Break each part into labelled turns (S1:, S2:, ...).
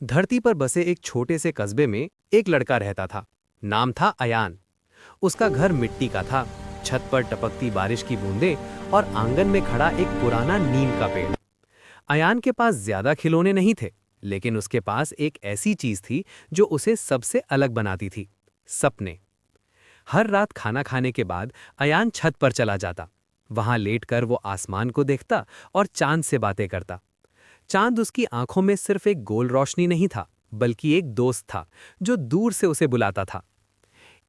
S1: धरती पर बसे एक छोटे से कस्बे में एक लड़का रहता था। नाम था अयान। उसका घर मिट्टी का था। छत पर टपकती बारिश की बूंदें और आंगन में खड़ा एक पुराना नीम का पेड़। अयान के पास ज्यादा खिलौने नहीं थे, लेकिन उसके पास एक ऐसी चीज थी जो उसे सबसे अलग बनाती थी, सपने। हर रात खाना खाने के बाद अयान छत पर चला जाता। वहां लेटकर वो आसमान को देखता और चांद से बातें करता। चांद उसकी आंखों में सिर्फ एक गोल रोशनी नहीं था, बल्कि एक दोस्त था जो दूर से उसे बुलाता था।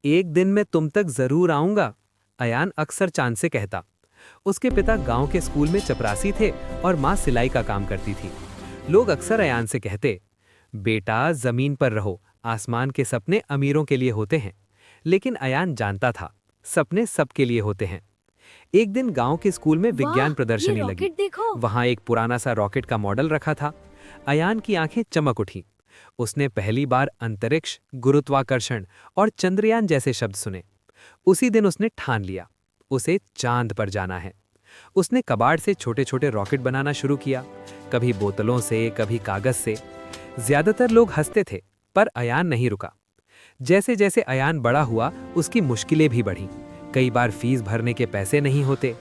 S1: एक दिन मैं तुम तक जरूर आऊंगा, अयान अक्सर चांद से कहता। उसके पिता गांव के स्कूल में चपरासी थे और मां सिलाई का काम करती थी। लोग अक्सर अयान से कहते, बेटा जमीन पर रहो, आसमान के सपने अमीरों के लिए होते हैं। लेकिन अयान जानता था, सपने सबके लिए होते हैं। एक दिन गांव के स्कूल में विज्ञान
S2: वाह,
S1: प्रदर्शनी
S2: ये
S1: लगी।
S2: रॉकेट देखो।
S1: वहां एक पुराना सा रॉकेट का मॉडल रखा था। अयान की आंखें चमक उठी। उसने पहली बार अंतरिक्ष, गुरुत्वाकर्षण और चंद्रयान जैसे शब्द सुने। उसी दिन उसने ठान लिया, उसे चांद पर जाना है। उसने कबाड़ से छोटे छोटे रॉकेट बनाना शुरू किया, कभी बोतलों से, कभी कागज से। ज्यादातर लोग हंसते थे, पर अयान नहीं रुका। जैसे जैसे अयान बड़ा हुआ, उसकी मुश्किलें भी बढ़ीं। कई बार फीस भरने के पैसे नहीं होते।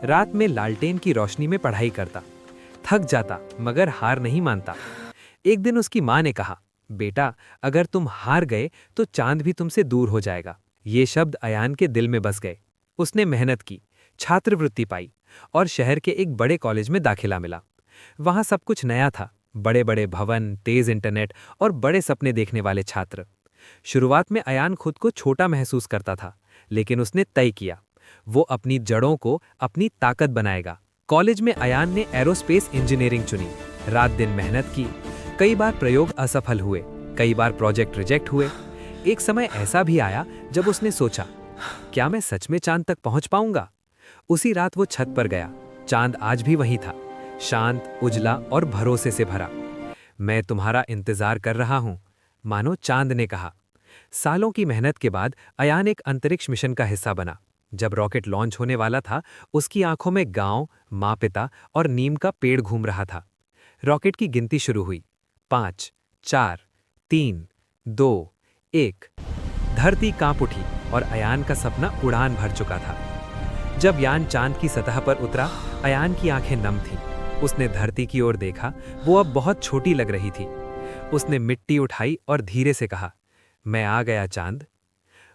S1: रात में लालटेन की रोशनी में पढ़ाई करता। थक जाता, मगर हार नहीं मानता। एक दिन उसकी माँ ने कहा, बेटा अगर तुम हार गए तो चांद भी तुमसे दूर हो जाएगा। ये शब्द अयान के दिल में बस गए। उसने मेहनत की, छात्रवृत्ति पाई और शहर के एक बड़े कॉलेज में दाखिला मिला। वहां सब कुछ नया था, बड़े बड़े भवन, तेज इंटरनेट और बड़े सपने देखने वाले छात्र। शुरुआत में अयान खुद को छोटा महसूस करता था, लेकिन उसने तय किया, वो अपनी जड़ों को अपनी ताकत बनाएगा। कॉलेज में अयान ने एरोस्पेस इंजीनियरिंग चुनी। रात दिन मेहनत की। कई बार प्रयोग असफल हुए, कई बार प्रोजेक्ट रिजेक्ट हुए। एक समय ऐसा भी आया जब उसने सोचा, क्या मैं सच में चांद तक पहुंच पाऊंगा? उसी रात वो छत पर गया। चांद आज भी वहीं था, शांत, उजला और भरोसे से भरा। मैं तुम्हारा इंतजार कर रहा हूं, मानो चांद ने कहा। सालों की मेहनत के बाद अयान एक अंतरिक्ष मिशन का हिस्सा बना। जब रॉकेट लॉन्च होने वाला था, उसकी आंखों में गांव, माँ पिता और नीम का पेड़ घूम रहा था। रॉकेट की गिनती शुरू हुई। 5, 4, 3, 2, 1। धरती कांप उठी और अयान का सपना उड़ान भर चुका था। जब यान चांद की सतह पर उतरा, अयान की आंखें नम थीं। उसने धरती की ओर देखा, वो अब बहुत छोटी लग रही थी। उसने मिट्टी उठाई और धीरे से कहा, मैं आ गया चांद।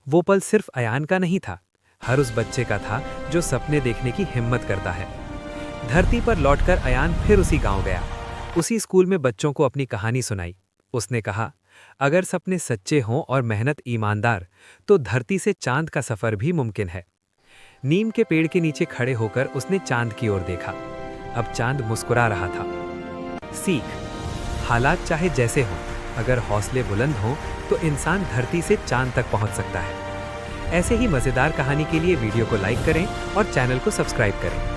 S1: वो पल सिर्फ अयान का नहीं था, हर उस बच्चे का था जो सपने देखने की हिम्मत करता है। धरती पर लौटकर अयान फिर उसी गांव गया। उसी स्कूल में बच्चों को अपनी कहानी सुनाई। उसने कहा, अगर सपने सच्चे हों और मेहनत ईमानदार, तो धरती से चांद का सफर भी मुमकिन है। नीम के पेड़ के नीचे खड़े होकर उसने चांद की ओर देखा। अब चांद मुस्कुरा रहा था। सीख, हालात चाहे जैसे हों, अगर हौसले बुलंद हों तो इंसान धरती से चांद तक पहुंच सकता है। ऐसे ही मजेदार कहानी के लिए वीडियो को लाइक करें और चैनल को सब्सक्राइब करें।